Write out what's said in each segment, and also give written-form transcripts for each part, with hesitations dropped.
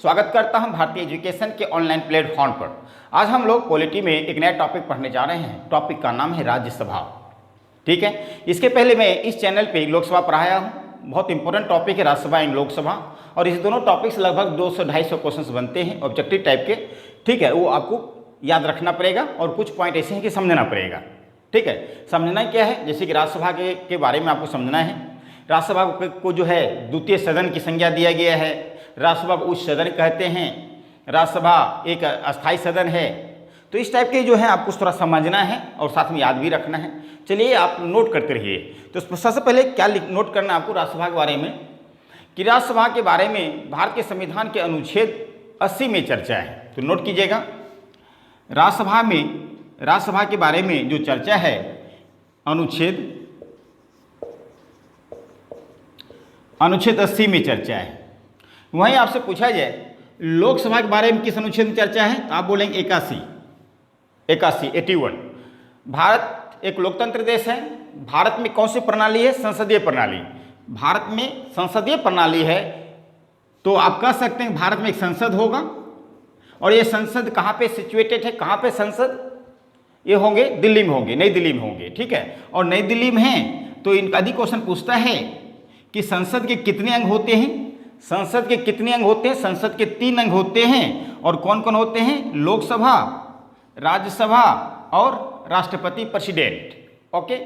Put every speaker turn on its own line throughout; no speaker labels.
स्वागत करता हूं भारतीय एजुकेशन के ऑनलाइन प्लेटफॉर्म पर। आज हम लोग पॉलिटी में एक नया टॉपिक पढ़ने जा रहे हैं। टॉपिक का नाम है राज्यसभा। ठीक है, इसके पहले मैं इस चैनल पे लोकसभा पढ़ाया हूं। बहुत इंपॉर्टेंट टॉपिक है राज्यसभा एंड लोकसभा, और इस दोनों टॉपिक से लगभग 200-250 क्वेश्चन बनते हैं ऑब्जेक्टिव टाइप के। ठीक है, वो आपको याद रखना पड़ेगा और कुछ पॉइंट ऐसे हैं कि समझना पड़ेगा। ठीक है, समझना क्या है, जैसे कि राज्यसभा के बारे में आपको समझना है। राज्यसभा को जो है द्वितीय सदन की संज्ञा दिया गया है। राज्यसभा को उच्च सदन कहते हैं। राज्यसभा एक अस्थायी सदन है। तो इस टाइप के जो है आपको थोड़ा समझना है और साथ में याद भी रखना है। चलिए आप नोट करते रहिए। तो सबसे पहले क्या नोट करना है आपको राज्यसभा के बारे में, कि राज्यसभा के बारे में भारत के संविधान के अनुच्छेद 80 में चर्चा है। तो नोट कीजिएगा, राज्यसभा के बारे में जो चर्चा है अनुच्छेद 80 में चर्चा है। वहीं आपसे पूछा जाए लोकसभा के बारे में किस अनुच्छेद में चर्चा है, तो आप बोलेंगे 81। भारत एक लोकतंत्र देश है। भारत में कौन सी प्रणाली है, संसदीय प्रणाली। भारत में संसदीय प्रणाली है, तो आप कह सकते हैं भारत में एक संसद होगा। और ये संसद कहाँ पे सिचुएटेड है, कहाँ पे संसद, ये होंगे दिल्ली में होंगे, नई दिल्ली में होंगे। ठीक है, और नई दिल्ली में हैं तो इनका अधिक क्वेश्चन पूछता है कि संसद के कितने अंग होते हैं। संसद के कितने अंग होते हैं, संसद के 3 अंग होते हैं। और कौन कौन होते हैं, लोकसभा, राज्यसभा और राष्ट्रपति प्रेसिडेंट। ओके,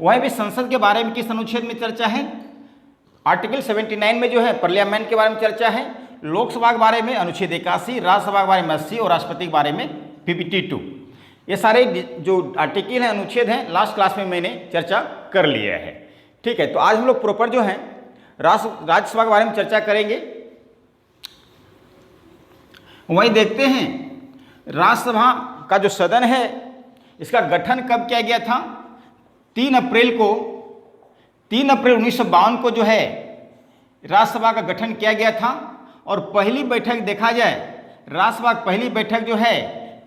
वहीं भी संसद के बारे में किस अनुच्छेद में चर्चा है, आर्टिकल 79 में जो है पार्लियामेंट के बारे में चर्चा है। लोकसभा के बारे में अनुच्छेद 81, राज्यसभा के बारे में 80 और राष्ट्रपति के बारे में 52। ये सारे जो आर्टिकल हैं, अनुच्छेद हैं, लास्ट क्लास में मैंने चर्चा कर लिया है। ठीक है, तो आज हम लोग प्रॉपर जो है राज्यसभा के बारे में चर्चा करेंगे। वहीं देखते हैं राज्यसभा का जो सदन है, इसका गठन कब किया गया था, 3 अप्रैल 1952 को जो है राज्यसभा का गठन किया गया था। और पहली बैठक देखा जाए, राज्यसभा की पहली बैठक जो है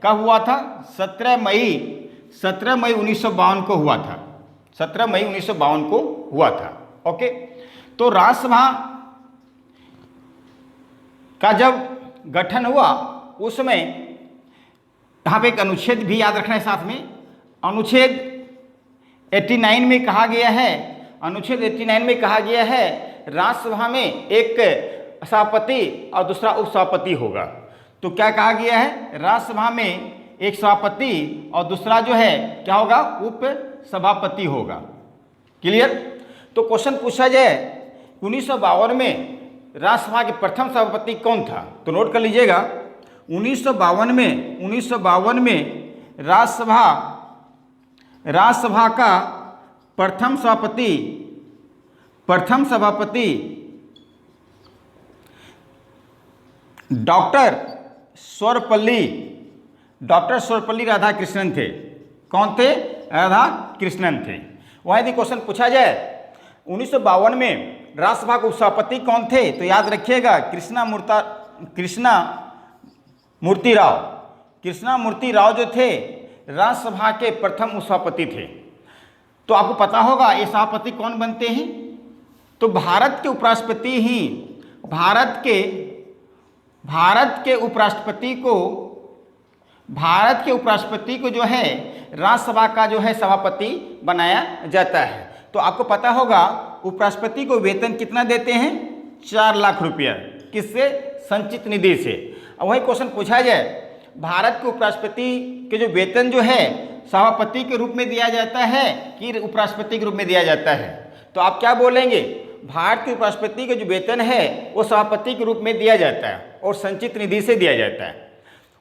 कब हुआ था, 17 मई 1952 को हुआ था। 17 मई 1952 को हुआ था। ओके, तो राज्यसभा का जब गठन हुआ उस समय यहाँ पे एक अनुच्छेद भी याद रखना है साथ में। अनुच्छेद 89 में कहा गया है, अनुच्छेद 89 में कहा गया है राज्यसभा में एक सभापति और दूसरा उपसभापति होगा। तो क्या कहा गया है, राज्यसभा में एक सभापति और दूसरा जो है क्या होगा, उप सभापति होगा। क्लियर। तो क्वेश्चन पूछा जाए 1952 में राज्यसभा के प्रथम सभापति कौन था, तो नोट कर लीजिएगा 1952 में राज्यसभा का प्रथम सभापति डॉक्टर सर्वपल्ली राधाकृष्णन थे। कौन थे, राधाकृष्णन थे। वहाँ यदि क्वेश्चन पूछा जाए 1952 में राज्यसभा के उपसभापति कौन थे, तो याद रखिएगा कृष्णा मूर्ति राव जो थे राज्यसभा के प्रथम उपसभापति थे। तो आपको पता होगा ये सभापति कौन बनते हैं, तो भारत के उपराष्ट्रपति को जो है राज्यसभा का जो है सभापति बनाया जाता है। तो आपको पता होगा उपराष्ट्रपति को वेतन कितना देते हैं, 4 लाख रुपया। किससे, संचित निधि से। अब वही क्वेश्चन पूछा जाए भारत के उपराष्ट्रपति के जो वेतन जो है सभापति के रूप में दिया जाता है कि उपराष्ट्रपति के रूप में दिया जाता है, तो आप क्या बोलेंगे, भारत के उपराष्ट्रपति का जो वेतन है वो सभापति के रूप में दिया जाता है और संचित निधि से दिया जाता है।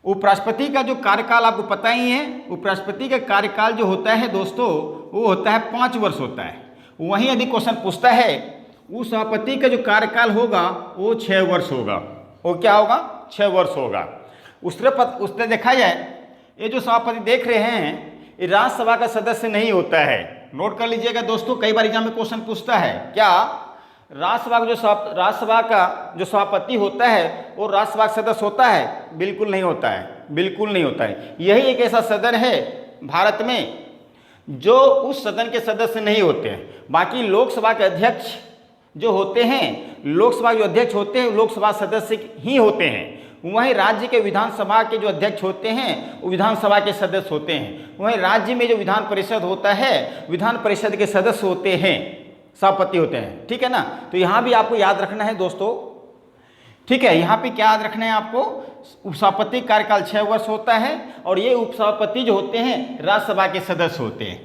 उपराष्ट्रपति का जो कार्यकाल आपको पता ही है, उपराष्ट्रपति का कार्यकाल जो होता है दोस्तों वो होता है 5 वर्ष होता है। वहीं यदि क्वेश्चन पूछता है उस सभापति का जो कार्यकाल होगा वो 6 वर्ष होगा। वो क्या होगा, 6 वर्ष होगा। उससे देखा जाए ये जो सभापति देख रहे हैं ये राज्यसभा का सदस्य नहीं होता है। नोट कर लीजिएगा दोस्तों, कई बार एग्जाम में क्वेश्चन पूछता है क्या राज्यसभा का जो सभापति होता है वो राज्यसभा का सदस्य होता है, बिल्कुल नहीं होता है, बिल्कुल नहीं होता है। यही एक ऐसा सदन है भारत में जो उस सदन के सदस्य नहीं होते हैं। बाकी लोकसभा के अध्यक्ष जो होते हैं, लोकसभा जो अध्यक्ष होते हैं लोकसभा सदस्य ही होते हैं। वहीं राज्य के विधानसभा के जो अध्यक्ष होते हैं वो विधानसभा के सदस्य होते हैं। वहीं राज्य में जो विधान परिषद होता है विधान परिषद के सदस्य होते हैं, सभापति होते हैं। ठीक है ना। तो यहाँ भी आपको याद रखना है दोस्तों। ठीक है, यहाँ पे क्या याद रखना है आपको, उपसभापति कार्यकाल 6 वर्ष होता है और ये उपसभापति जो होते हैं राज्यसभा के सदस्य होते हैं,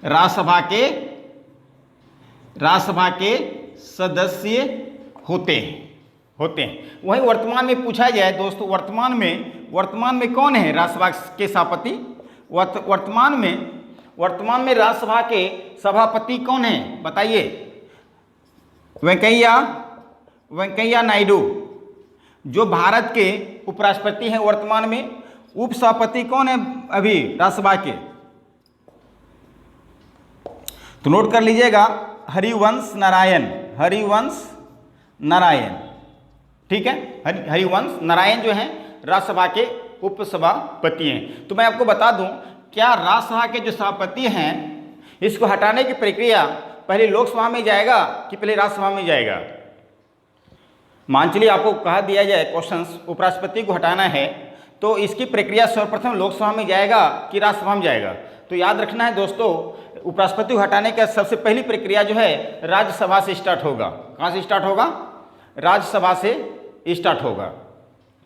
राज्यसभा के सदस्य होते हैं। वहीं वर्तमान में पूछा जाए दोस्तों, वर्तमान में कौन है राज्यसभा के सभापति? वर्तमान में राज्यसभा के सभापति कौन है बताइए? वेंकैया नायडू जो भारत के उपराष्ट्रपति हैं वर्तमान में। उपसभापति कौन है अभी राज्यसभा के? तो नोट कर लीजिएगा, हरिवंश नारायण। ठीक है, हरिवंश नारायण जो हैं राज्यसभा के उपसभापति हैं। तो मैं आपको बता दूं, क्या राज्यसभा के जो सभापति हैं इसको हटाने की प्रक्रिया पहले लोकसभा में जाएगा कि पहले राज्यसभा में जाएगा? मान चलिए आपको कहा दिया जाए क्वेश्चंस, उपराष्ट्रपति को हटाना है तो इसकी प्रक्रिया सर्वप्रथम लोकसभा में जाएगा कि राज्यसभा में जाएगा? तो याद रखना है दोस्तों, उपराष्ट्रपति को हटाने का सबसे पहली प्रक्रिया जो है राज्यसभा से स्टार्ट होगा। कहाँ से स्टार्ट होगा? राज्यसभा से स्टार्ट होगा।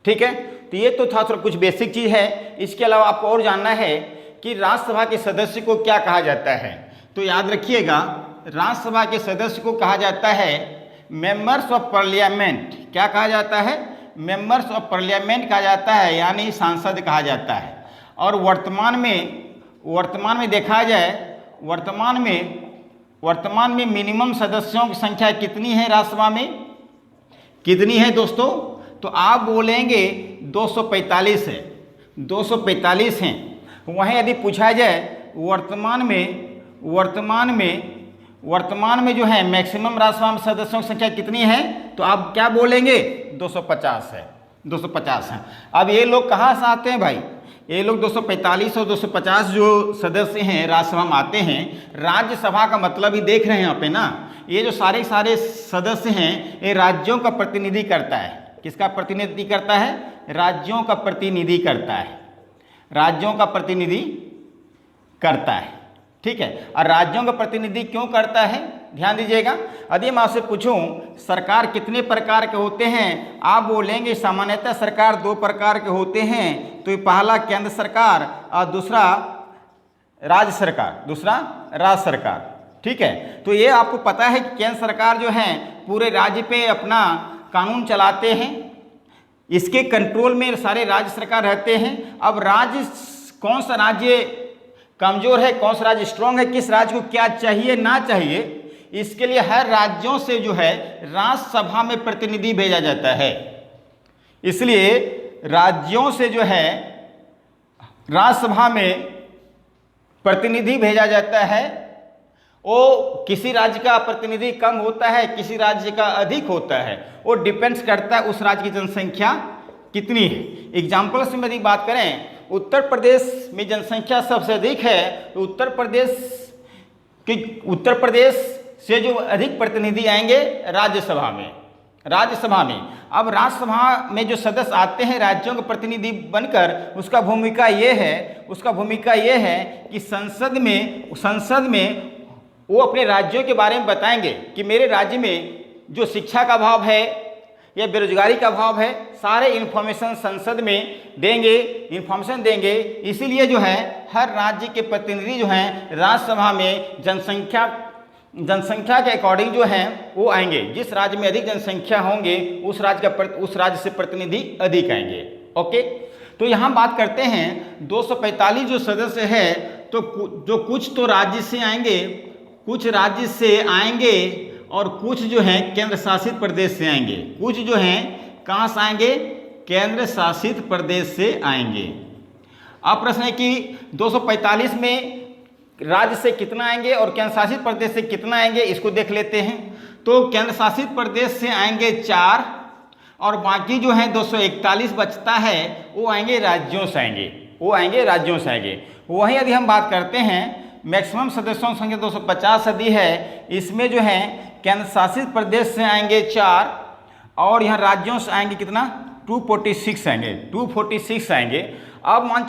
ठीक है, तो ये तो था थोड़ा कुछ बेसिक चीज़ है। इसके अलावा आपको और जानना है कि राज्यसभा के सदस्य को क्या कहा जाता है। तो याद रखिएगा, राज्यसभा के सदस्य को कहा जाता है मेंबर्स ऑफ पार्लियामेंट। क्या कहा जाता है? मेंबर्स ऑफ पार्लियामेंट कहा जाता है, यानी सांसद कहा जाता है। और वर्तमान में देखा जाए, वर्तमान में मिनिमम सदस्यों की संख्या कितनी है राज्यसभा में? कितनी है दोस्तों? तो आप बोलेंगे 245 है, 245 हैं। वहीं यदि पूछा जाए वर्तमान में जो है मैक्सिमम राज्यसभा में सदस्यों की संख्या कितनी है? तो आप क्या बोलेंगे? 250 है, 250 है। अब ये लोग कहाँ से आते हैं भाई? ये लोग 245 और 250 जो सदस्य हैं राज्यसभा में आते हैं। राज्यसभा का मतलब ही देख रहे हैं यहाँ पे ना, ये जो सारे सदस्य हैं ये राज्यों का प्रतिनिधि करता है। किसका प्रतिनिधि करता है? राज्यों का प्रतिनिधि करता है, राज्यों का प्रतिनिधि करता है। ठीक है, और राज्यों का प्रतिनिधि क्यों करता है? ध्यान दीजिएगा। यदि मैं आपसे पूछूं सरकार कितने प्रकार के होते हैं, आप बोलेंगे सामान्यतः सरकार 2 प्रकार के होते हैं। तो पहला केंद्र सरकार और दूसरा राज्य सरकार। ठीक है, तो ये आपको पता है कि केंद्र सरकार जो है पूरे राज्य पे अपना कानून चलाते हैं, इसके कंट्रोल में सारे राज्य सरकार रहते हैं। अब राज्य, कौन सा राज्य कमज़ोर है, कौन सा राज्य स्ट्रांग है, किस राज्य को क्या चाहिए ना चाहिए, इसके लिए हर राज्यों से जो है राज्यसभा में प्रतिनिधि भेजा जाता है। इसलिए राज्यों से जो है राज्यसभा में प्रतिनिधि भेजा जाता है। वो किसी राज्य का प्रतिनिधि कम होता है, किसी राज्य का अधिक होता है, वो डिपेंड्स करता है उस राज्य की जनसंख्या कितनी है। एग्जाम्पल से यदि बात करें, उत्तर प्रदेश में जनसंख्या सबसे अधिक है, तो उत्तर प्रदेश से जो अधिक प्रतिनिधि आएंगे राज्यसभा में। अब राज्यसभा में जो सदस्य आते हैं राज्यों के प्रतिनिधि बनकर, उसका भूमिका ये है कि संसद में वो अपने राज्यों के बारे में बताएंगे कि मेरे राज्य में जो शिक्षा का अभाव है या बेरोजगारी का अभाव है, सारे इन्फॉर्मेशन संसद में देंगे। इसीलिए जो है हर राज्य के प्रतिनिधि जो हैं राज्यसभा में जनसंख्या के अकॉर्डिंग जो हैं वो आएंगे। जिस राज्य में अधिक जनसंख्या होंगे उस राज्य से प्रतिनिधि अधिक आएंगे। ओके, तो यहाँ बात करते हैं 245 जो सदस्य है, तो जो कुछ तो राज्य से आएंगे, कुछ राज्य से आएंगे और कुछ जो हैं केंद्र शासित प्रदेश से आएंगे। कुछ जो हैं कहाँ से आएंगे? केंद्र शासित प्रदेश से आएंगे। अब प्रश्न है कि 245 में राज्य से कितना आएंगे और केंद्र शासित प्रदेश से कितना आएंगे, इसको देख लेते हैं। तो केंद्र शासित प्रदेश से आएंगे 4 और बाकी जो है 241 बचता है वो आएंगे राज्यों से आएंगे। वहीं यदि हम बात करते हैं मैक्सिमम सदस्यों की संख्या 250 दी है। इसमें जो है केंद्र शासित प्रदेश से आएंगे 4 और यहाँ राज्यों से आएंगे कितना 246 आएंगे, 246 आएंगे। अब मान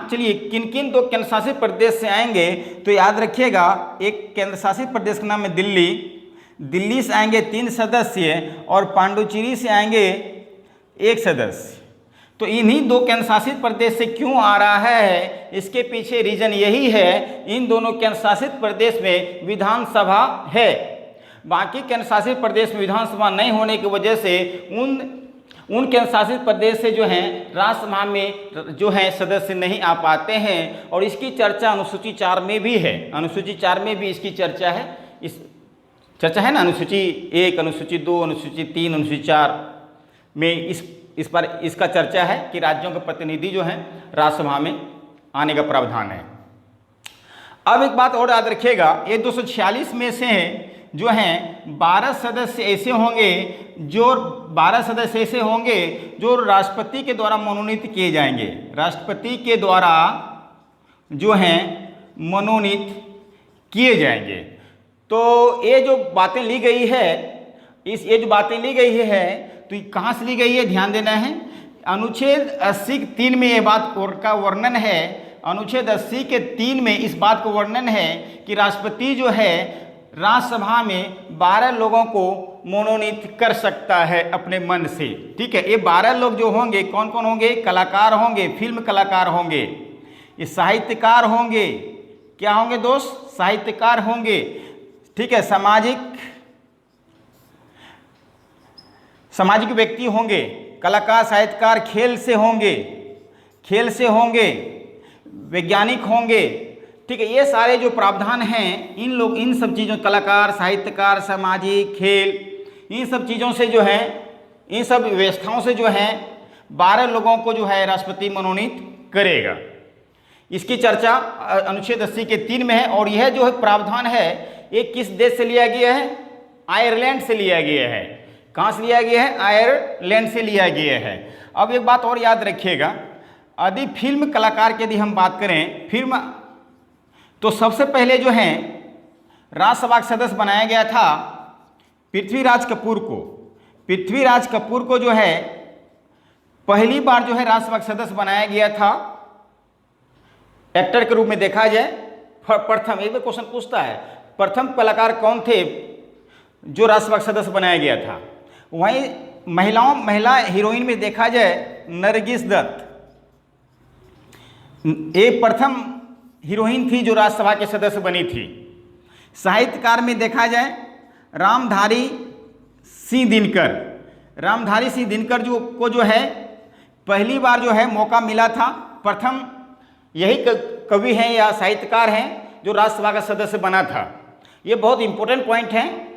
चलिए किन किन दो केंद्र शासित प्रदेश से आएंगे, तो याद रखिएगा एक केंद्र शासित प्रदेश का नाम है दिल्ली, दिल्ली से आएंगे 3 सदस्य और पांडुचेरी से आएंगे 1 सदस्य। तो इन्हीं दो केंद्र शासित प्रदेश से क्यों आ रहा है, इसके पीछे रीजन यही है, इन दोनों केंद्र शासित प्रदेश में विधानसभा है। बाकी केंद्र शासित प्रदेश में विधानसभा नहीं होने की वजह से उन केंद्र शासित प्रदेश से जो हैं राज्यसभा में जो है सदस्य नहीं आ पाते हैं। और इसकी चर्चा अनुसूची 4 में भी है, अनुसूची 4 में भी इसकी चर्चा है, इस चर्चा है ना, अनुसूची 1, अनुसूची 2, अनुसूची 3, अनुसूची 4 में इस पर इसका चर्चा है कि राज्यों के प्रतिनिधि जो हैं राज्यसभा में आने का प्रावधान है। अब एक बात और याद रखिएगा, ये 246 में से जो हैं 12 सदस्य ऐसे होंगे जो राष्ट्रपति के द्वारा मनोनीत किए जाएंगे, राष्ट्रपति के द्वारा जो हैं मनोनीत किए जाएंगे। तो ये जो बातें ली गई है, ये जो बातें ली गई है तो ये कहाँ से ली गई है, ध्यान देना है। अनुच्छेद 80 के 3 में ये बात का वर्णन है, अनुच्छेद 80 के 3 में इस बात का वर्णन है कि राष्ट्रपति जो है राज्यसभा में 12 लोगों को मनोनीत कर सकता है अपने मन से। ठीक है, ये 12 लोग जो होंगे कौन कौन होंगे, कलाकार होंगे, फिल्म कलाकार होंगे, ये साहित्यकार होंगे, क्या होंगे दोस्त, साहित्यकार होंगे। ठीक है, सामाजिक व्यक्ति होंगे, कलाकार, साहित्यकार, खेल से होंगे, वैज्ञानिक होंगे। ठीक है, ये सारे जो प्रावधान हैं इन सब चीज़ों, कलाकार, साहित्यकार, सामाजिक, खेल, इन सब चीज़ों से जो है, इन सब व्यवस्थाओं से जो है 12 लोगों को जो है राष्ट्रपति मनोनीत करेगा। इसकी चर्चा अनुच्छेद 80 के 3 में है। और यह जो है प्रावधान है ये किस देश से लिया गया है, आयरलैंड से लिया गया है। कहाँ से लिया गया है, आयरलैंड से लिया गया है। अब एक बात और याद रखिएगा, यदि फिल्म कलाकार की यदि हम बात करें, फिल्म तो सबसे पहले जो है राज्यसभा का सदस्य बनाया गया था पृथ्वीराज कपूर को। पृथ्वीराज कपूर को जो है पहली बार जो है राज्यसभा का सदस्य बनाया गया था एक्टर के रूप में देखा जाए। प्रथम, एक बार क्वेश्चन पूछता है, प्रथम कलाकार कौन थे जो राज्यसभा का सदस्य बनाया गया था। वहीं महिला हीरोइन में देखा जाए नरगिस दत्त, एक प्रथम हीरोइन थी जो राज्यसभा के सदस्य बनी थी। साहित्यकार में देखा जाए रामधारी सिंह दिनकर को जो है पहली बार जो है मौका मिला था, प्रथम यही कवि हैं या साहित्यकार हैं जो राज्यसभा का सदस्य बना था। ये बहुत इंपॉर्टेंट पॉइंट हैं।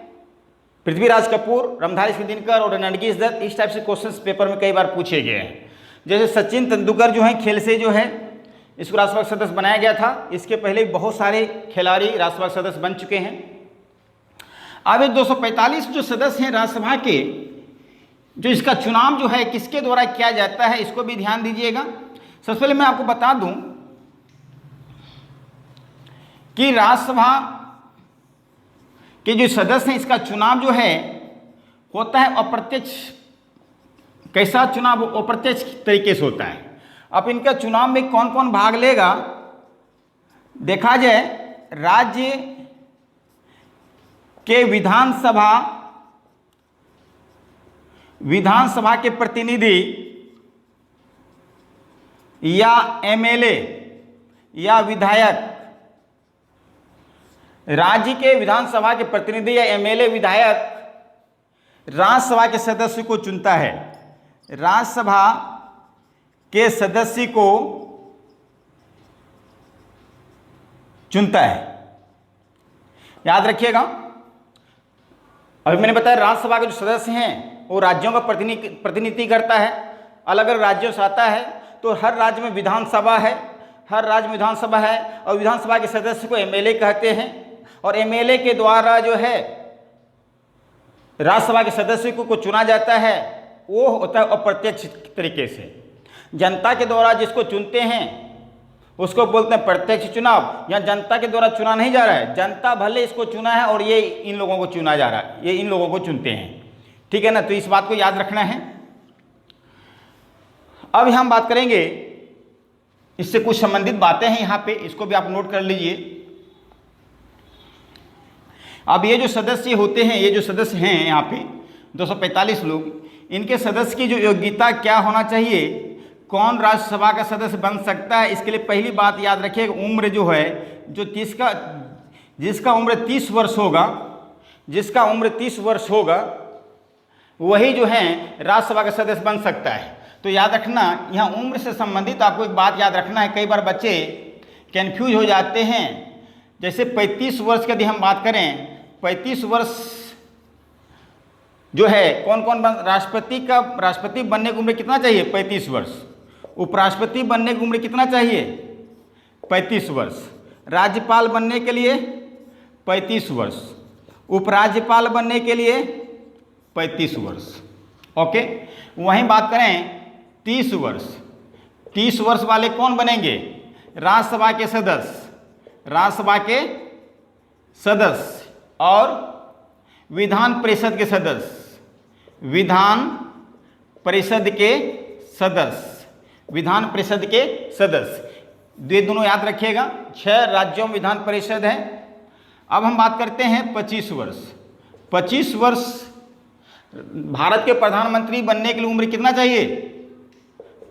पृथ्वीराज कपूर, रामधारी सिंह दिनकर और नरगिस दत्त, इस टाइप से क्वेश्चंस पेपर में कई बार पूछे गए हैं। जैसे सचिन तेंदुलकर जो हैं खेल से जो है इसको राज्यसभा सदस्य बनाया गया था। इसके पहले बहुत सारे खिलाड़ी राज्यसभा सदस्य बन चुके हैं। अब 245 जो सदस्य हैं राज्यसभा के, जो इसका चुनाव जो है किसके द्वारा किया जाता है, इसको भी ध्यान दीजिएगा। सबसे पहले मैं आपको बता दूं कि राज्यसभा के जो सदस्य हैं इसका चुनाव जो है होता है अप्रत्यक्ष। कैसा चुनाव, अप्रत्यक्ष तरीके से होता है। अब इनका चुनाव में कौन कौन भाग लेगा, देखा जाए राज्य के विधानसभा के प्रतिनिधि या एमएलए या विधायक, राज्य के विधानसभा के प्रतिनिधि या एमएलए विधायक राज्यसभा के सदस्य को चुनता है। राज्यसभा के सदस्य को चुनता है, याद रखिएगा। अभी मैंने बताया राज्यसभा के जो सदस्य हैं वो राज्यों का प्रतिनिधित्व करता है, अलग अलग राज्यों से आता है। तो हर राज्य में विधानसभा है, और विधानसभा के सदस्य को एमएलए कहते हैं। और एमएलए के द्वारा जो है राज्यसभा के सदस्य को चुना जाता है, वो होता है अप्रत्यक्ष तरीके से। जनता के द्वारा जिसको चुनते हैं उसको बोलते हैं प्रत्यक्ष चुनाव। यहाँ जनता के द्वारा चुना नहीं जा रहा है, जनता भले इसको चुना है और ये इन लोगों को चुना जा रहा है, ये इन लोगों को चुनते हैं, ठीक है ना। तो इस बात को याद रखना है। अब हम बात करेंगे, इससे कुछ संबंधित बातें हैं यहाँ पे, इसको भी आप नोट कर लीजिए। अब ये जो सदस्य होते हैं, ये जो सदस्य हैं यहाँ पे 245 लोग, इनके सदस्य की जो योग्यता क्या होना चाहिए, कौन राज्यसभा का सदस्य बन सकता है, इसके लिए पहली बात याद रखिएगा, उम्र जो है, जो जिसका उम्र 30 वर्ष होगा, जिसका उम्र 30 वर्ष होगा, वही जो है राज्यसभा का सदस्य बन सकता है। तो याद रखना, यहाँ उम्र से संबंधित आपको एक बात याद रखना है। कई बार बच्चे कन्फ्यूज हो जाते हैं। जैसे 35 वर्ष की यदि हम बात करें, 35 वर्ष जो है कौन कौन राष्ट्रपति बनने की उम्र कितना चाहिए, 35 वर्ष। उपराष्ट्रपति बनने की उम्र कितना चाहिए, 35 वर्ष। राज्यपाल बनने के लिए 35 वर्ष, उपराज्यपाल बनने के लिए 35 वर्ष। ओके, वहीं बात करें 30 वर्ष, 30 वर्ष वाले कौन बनेंगे, राज्यसभा के सदस्य, राज्यसभा के सदस्य और विधान परिषद के सदस्य, विधान परिषद के सदस्य, विधान परिषद के सदस्य। ये दोनों याद रखिएगा। 6 राज्यों में विधान परिषद है। अब हम बात करते हैं 25 वर्ष। 25 वर्ष भारत के प्रधानमंत्री बनने के लिए उम्र कितना चाहिए,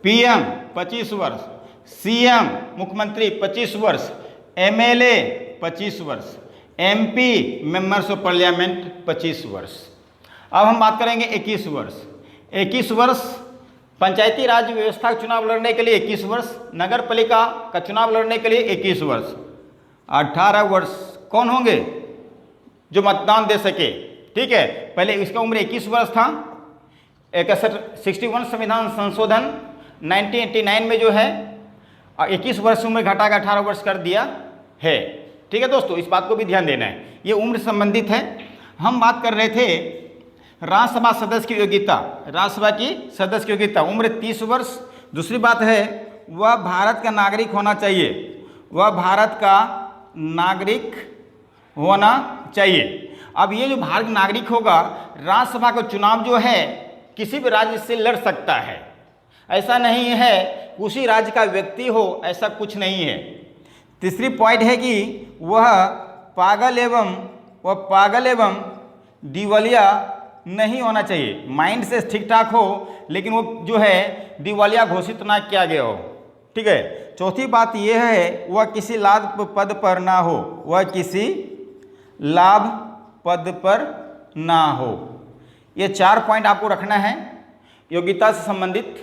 पीएम 25 वर्ष, सीएम मुख्यमंत्री 25 वर्ष, एमएलए 25 वर्ष, एमपी मेंबर्स ऑफ पार्लियामेंट 25 वर्ष। अब हम बात करेंगे 21 वर्ष। 21 वर्ष पंचायती राज व्यवस्था का चुनाव लड़ने के लिए 21 वर्ष, नगर पालिका का चुनाव लड़ने के लिए 21 वर्ष। 18 वर्ष कौन होंगे, जो मतदान दे सके, ठीक है। पहले इसका उम्र 21 वर्ष था। 61 संविधान संशोधन 1989 में जो है 21 वर्ष उम्र घटा के 18 वर्ष कर दिया है, ठीक है दोस्तों। इस बात को भी ध्यान देना है, ये उम्र संबंधित है। हम बात कर रहे थे राज्यसभा सदस्य की योग्यता, राज्यसभा की सदस्य की योग्यता उम्र 30 वर्ष। दूसरी बात है वह भारत का नागरिक होना चाहिए, वह भारत का नागरिक होना चाहिए। अब ये जो भारत का नागरिक होगा, राज्यसभा का चुनाव जो है किसी भी राज्य से लड़ सकता है, ऐसा नहीं है उसी राज्य का व्यक्ति हो, ऐसा कुछ नहीं है। तीसरी पॉइंट है कि वह पागल एवं दिवालिया नहीं होना चाहिए, माइंड से ठीक ठाक हो लेकिन वो जो है दिवालिया घोषित ना किया गया हो, ठीक है। चौथी बात यह है वह किसी लाभ पद पर ना हो, वह किसी लाभ पद पर ना हो। ये 4 पॉइंट आपको रखना है योग्यता से संबंधित,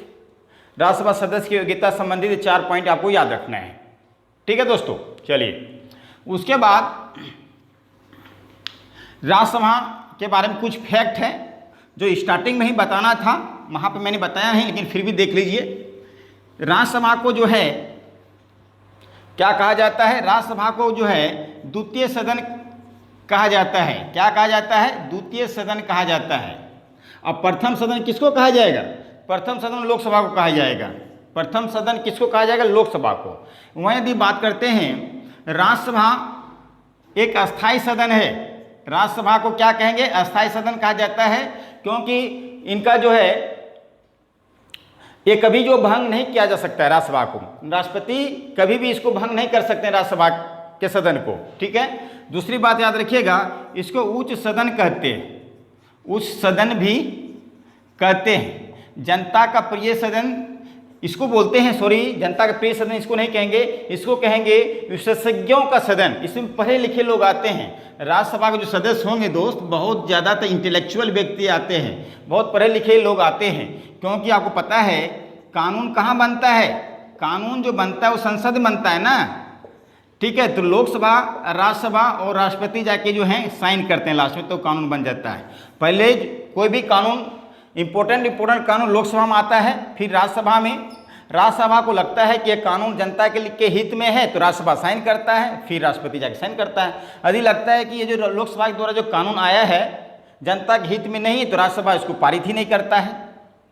राज्यसभा सदस्य की योग्यता संबंधित 4 पॉइंट आपको याद रखना है, ठीक है दोस्तों। चलिए, उसके बाद राज्यसभा के बारे में कुछ फैक्ट है जो स्टार्टिंग में ही बताना था, वहाँ पे मैंने बताया नहीं, लेकिन फिर भी देख लीजिए। राज्यसभा को जो है क्या कहा जाता है, राज्यसभा को जो है द्वितीय सदन कहा जाता है। क्या कहा जाता है, द्वितीय सदन कहा जाता है। अब प्रथम सदन किसको कहा जाएगा, प्रथम सदन लोकसभा को कहा जाएगा। प्रथम सदन किसको कहा जाएगा, लोकसभा को। वहीं यदि बात करते हैं राज्यसभा एक अस्थाई सदन है, राज्यसभा को क्या कहेंगे, अस्थाई सदन कहा जाता है, क्योंकि इनका जो है ये कभी जो भंग नहीं किया जा सकता है राज्यसभा को, राष्ट्रपति कभी भी इसको भंग नहीं कर सकते हैं राज्यसभा के सदन को, ठीक है। दूसरी बात याद रखिएगा, इसको उच्च सदन कहते हैं, उच्च सदन भी कहते हैं। जनता का प्रिय सदन इसको बोलते हैं, सॉरी जनता का प्रिय सदन इसको नहीं कहेंगे, इसको कहेंगे विशेषज्ञों का सदन। इसमें पढ़े लिखे लोग आते हैं। राज्यसभा के जो सदस्य होंगे दोस्त, बहुत ज़्यादातर इंटेलेक्चुअल व्यक्ति आते हैं, बहुत पढ़े लिखे लोग आते हैं, क्योंकि आपको पता है कानून कहाँ बनता है, कानून जो बनता है वो संसद में बनता है ना, ठीक है। तो लोकसभा, राज्यसभा और राष्ट्रपति जाके जो हैं साइन करते हैं लास्ट में, तो कानून बन जाता है। पहले कोई भी कानून इम्पोर्टेंट कानून लोकसभा में आता है, फिर राज्यसभा में, राज्यसभा को लगता है कि ये कानून जनता के हित में है तो राज्यसभा साइन करता है, फिर राष्ट्रपति जाके साइन करता है। यदि लगता है कि ये जो लोकसभा के द्वारा जो कानून आया है जनता के हित में नहीं है तो राज्यसभा इसको पारित ही नहीं करता है,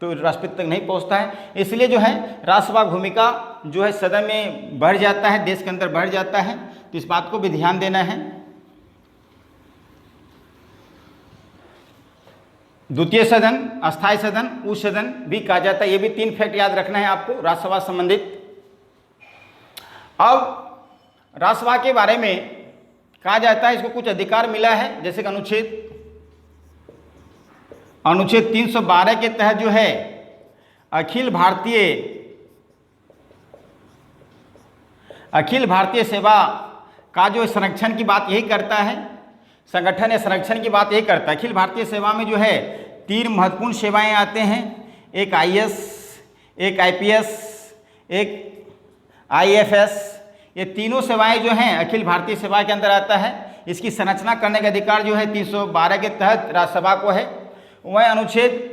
तो राष्ट्रपति तक नहीं पहुंचता है। इसलिए जो है राज्यसभा भूमिका जो है सदन में बढ़ जाता है, देश के अंदर बढ़ जाता है, तो इस बात को भी ध्यान देना है। द्वितीय सदन, अस्थायी सदन, उच्च सदन भी कहा जाता है। ये भी 3 फैक्ट याद रखना है आपको राज्यसभा संबंधित। अब राज्यसभा के बारे में कहा जाता है इसको कुछ अधिकार मिला है, जैसे कि अनुच्छेद 312 के तहत जो है अखिल भारतीय सेवा का जो संरक्षण की बात यही करता है, संगठन या संरक्षण की बात यही करता है। अखिल भारतीय सेवा में जो है 3 महत्वपूर्ण सेवाएं आते हैं, एक IAS, एक IPS, एक IFS। ये तीनों सेवाएं जो हैं अखिल भारतीय सेवा के अंदर आता है। इसकी संरचना करने का अधिकार जो है 312 के तहत राज्यसभा को है। वह अनुच्छेद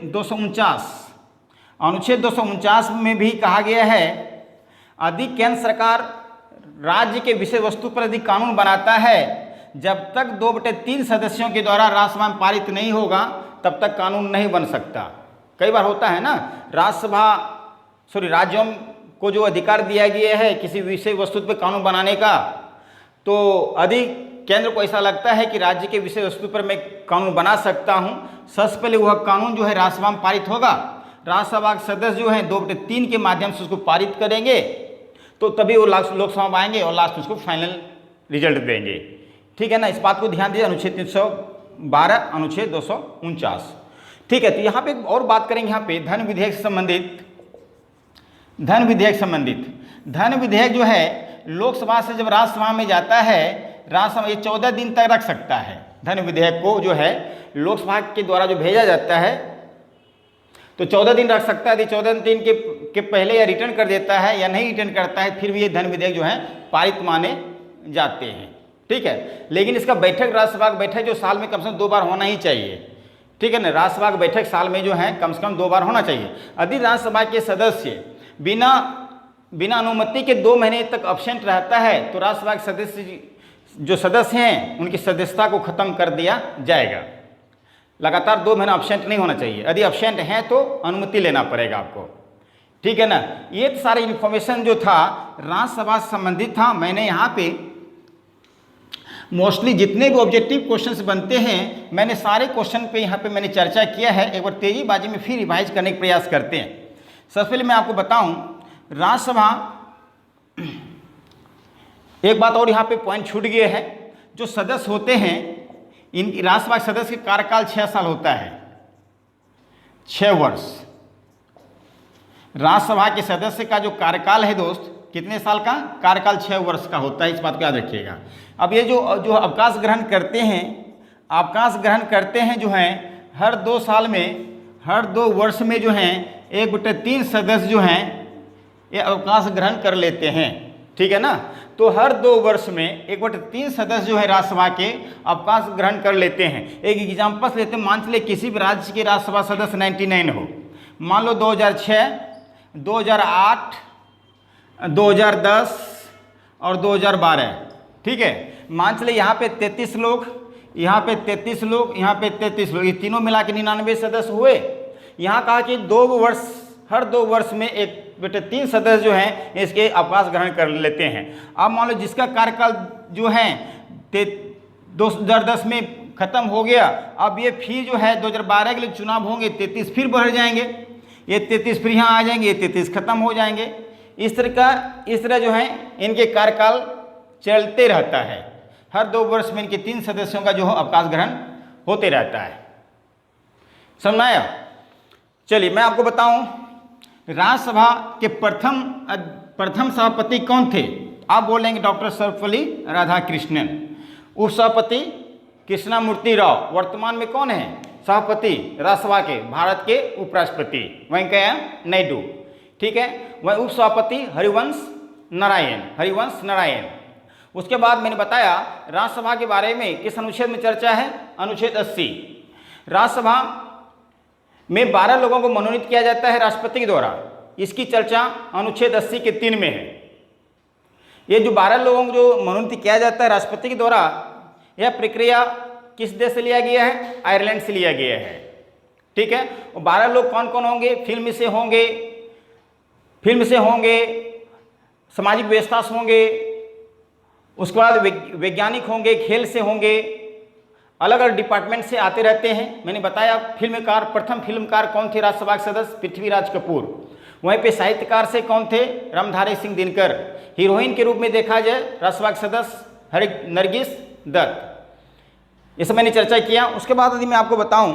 249 में भी कहा गया है, यदि केंद्र सरकार राज्य के विषय वस्तु पर यदि कानून बनाता है, जब तक 2/3 सदस्यों के द्वारा राज्यसभा में पारित नहीं होगा तब तक कानून नहीं बन सकता। कई बार होता है ना, राज्यों को जो अधिकार दिया गया है किसी विषय वस्तु पर कानून बनाने का, तो यदि केंद्र को ऐसा लगता है कि राज्य के विषय वस्तु पर मैं कानून बना सकता हूं, सबसे पहले वह कानून जो है राज्यसभा में पारित होगा। राज्यसभा के सदस्य जो हैं 2/3 के माध्यम से उसको पारित करेंगे, तो तभी वो लोकसभा में आएंगे और लास्ट में उसको फाइनल रिजल्ट देंगे। ठीक है ना, इस बात को ध्यान दीजिए। अनुच्छेद 312, अनुच्छेद 249। ठीक है, तो यहाँ पे एक और बात करेंगे, यहाँ पे धन विधेयक से संबंधित। धन विधेयक जो है लोकसभा से जब राज्यसभा में जाता है, राज्यसभा ये 14 दिन तक रख सकता है। धन विधेयक को जो है लोकसभा के द्वारा जो भेजा जाता है तो 14 दिन रख सकता है। यदि 14 दिन के पहले या रिटर्न कर देता है या नहीं रिटर्न करता है, फिर भी ये धन विधेयक जो है पारित माने जाते हैं। ठीक है, लेकिन इसका बैठक, राज्यसभा की बैठक जो साल में कम से कम 2 बार होना ही चाहिए। ठीक है ना, राज्यसभा की बैठक साल में जो है कम से कम 2 बार होना चाहिए। यदि राज्यसभा के सदस्य बिना अनुमति के 2 महीने तक अब्सेंट रहता है तो राज्यसभा के सदस्य हैं उनकी सदस्यता को खत्म कर दिया जाएगा। लगातार 2 महीना अब्सेंट नहीं होना चाहिए। यदि अब्सेंट हैं तो अनुमति लेना पड़ेगा आपको। ठीक है ना, ये सारे इन्फॉर्मेशन जो था राज्यसभा से संबंधित था। मैंने यहाँ पे मोस्टली जितने भी ऑब्जेक्टिव क्वेश्चंस बनते हैं, मैंने सारे क्वेश्चन पे यहाँ पे मैंने चर्चा किया है। एक बार तेजीबाजी में फिर रिवाइज करने का प्रयास करते हैं। सबसे पहले मैं आपको बताऊं, राज्यसभा, एक बात और यहाँ पे पॉइंट छूट गया है, जो सदस्य होते हैं इन राज्यसभा के सदस्य का कार्यकाल 6 साल होता है, 6 वर्ष। राज्यसभा के सदस्य का जो कार्यकाल है दोस्त, कितने साल का कार्यकाल? 6 वर्ष का होता है, इस बात को याद रखिएगा। अब ये जो अवकाश ग्रहण करते हैं जो हैं हर 2 साल में, हर 2 वर्ष में जो हैं 1/3 सदस्य जो हैं ये अवकाश ग्रहण कर लेते हैं। ठीक है ना, तो हर 2 वर्ष में 1/3 सदस्य जो है राज्यसभा के अवकाश ग्रहण कर लेते हैं। एक एग्जाम्पल लेते हैं, मान चलिए किसी भी राज्य के राज्यसभा सदस्य 99 हो, मान लो 2006, 2008, 2010 और 2012। ठीक है, मान चलिए यहाँ पे 33 लोग, यहाँ पे 33 लोग, यहाँ पे 33 लोग, ये तीनों मिला के 99 सदस्य हुए। यहाँ कहा कि 2 वर्ष, हर 2 वर्ष में 1/3 सदस्य जो हैं इसके अवकाश ग्रहण कर लेते हैं। अब मान लो जिसका कार्यकाल जो है 2010 में खत्म हो गया, अब ये फिर जो है 2012 के लिए चुनाव होंगे, 33 फिर बढ़ जाएंगे, ये 33 फिर यहाँ आ जाएंगे, ये 33 खत्म हो जाएंगे। इस तरह जो है इनके कार्यकाल चलते रहता है। हर 2 वर्ष में इनके 3 सदस्यों का जो अवकाश ग्रहण होते रहता है। समझ में आया? चलिए मैं आपको बताऊं, राज्यसभा के प्रथम सभापति कौन थे? आप बोलेंगे डॉक्टर सर्वपल्ली राधाकृष्णन। उपसभापति कृष्णमूर्ति राव। वर्तमान में कौन है सभापति राज्यसभा के? भारत के उपराष्ट्रपति वेंकैया नायडू। ठीक है, वह उपसभापति हरिवंश नारायण। उसके बाद मैंने बताया राज्यसभा के बारे में किस अनुच्छेद में चर्चा है? अनुच्छेद 80। राज्यसभा में 12 लोगों को मनोनीत किया जाता है राष्ट्रपति के द्वारा। इसकी चर्चा अनुच्छेद 80 के 3 में है। ये जो 12 लोगों को जो मनोनीत किया जाता है राष्ट्रपति के द्वारा, यह प्रक्रिया किस देश से लिया गया है? आयरलैंड से लिया गया है। ठीक है, और 12 लोग कौन कौन होंगे? फिल्म से होंगे सामाजिक व्यवस्था से होंगे, उसके बाद वैज्ञानिक होंगे, खेल से होंगे, अलग अलग डिपार्टमेंट से आते रहते हैं। मैंने बताया फिल्मकार, प्रथम फिल्मकार कौन थे राज्यसभा के सदस्य? पृथ्वीराज कपूर। वहीं पे साहित्यकार से कौन थे? रामधारी सिंह दिनकर। हीरोइन के रूप में देखा जाए राज्यसभा के सदस्य नरगिस दत्त। ये सब मैंने चर्चा किया। उसके बाद यदि मैं आपको बताऊं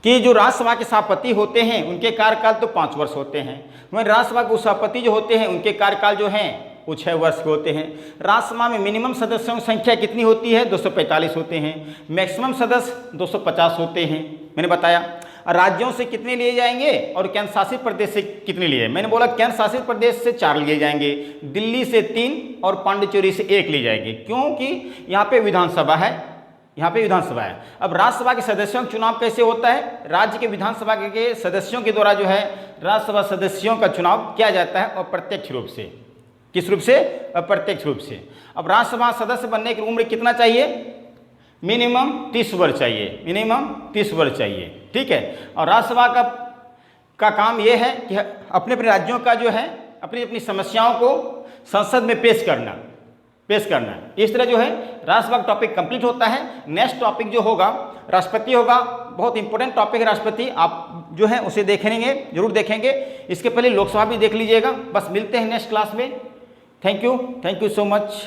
कि जो राज्यसभा के सभापति होते हैं उनके कार्यकाल तो 5 वर्ष होते हैं, वहीं राज्यसभा के सभापति जो होते हैं उनके कार्यकाल जो हैं वो 6 वर्ष के होते हैं। राज्यसभा में मिनिमम सदस्यों की संख्या कितनी होती है? 245 होते हैं। मैक्सिमम सदस्य 250 होते हैं, मैंने बताया। राज्यों से कितने लिए जाएंगे और केंद्र शासित प्रदेश से कितने लिए? मैंने बोला केंद्र शासित प्रदेश से 4 लिए जाएंगे, दिल्ली से 3 और पांडिचेरी से 1 लिए जाएंगे, क्योंकि यहाँ पे विधानसभा है, यहाँ पे विधानसभा है। अब राज्यसभा के सदस्यों का चुनाव कैसे होता है? राज्य के विधानसभा के सदस्यों के द्वारा जो है राज्यसभा सदस्यों का चुनाव किया जाता है, और प्रत्यक्ष रूप से। किस रूप से? अप्रत्यक्ष रूप से। अब राज्यसभा सदस्य बनने की उम्र कितना चाहिए? मिनिमम 30 वर्ष चाहिए, मिनिमम 30 वर्ष चाहिए, ठीक है। और राज्यसभा का काम यह है कि अपने अपने राज्यों का जो है अपनी अपनी समस्याओं को संसद में पेश करना। इस तरह जो है राज्यसभा का टॉपिक कंप्लीट होता है। नेक्स्ट टॉपिक जो होगा राष्ट्रपति होगा। बहुत इंपॉर्टेंट टॉपिक है राष्ट्रपति, आप जो है उसे देखेंगे, जरूर देखेंगे। इसके पहले लोकसभा भी देख लीजिएगा। बस मिलते हैं नेक्स्ट क्लास में। Thank you so much.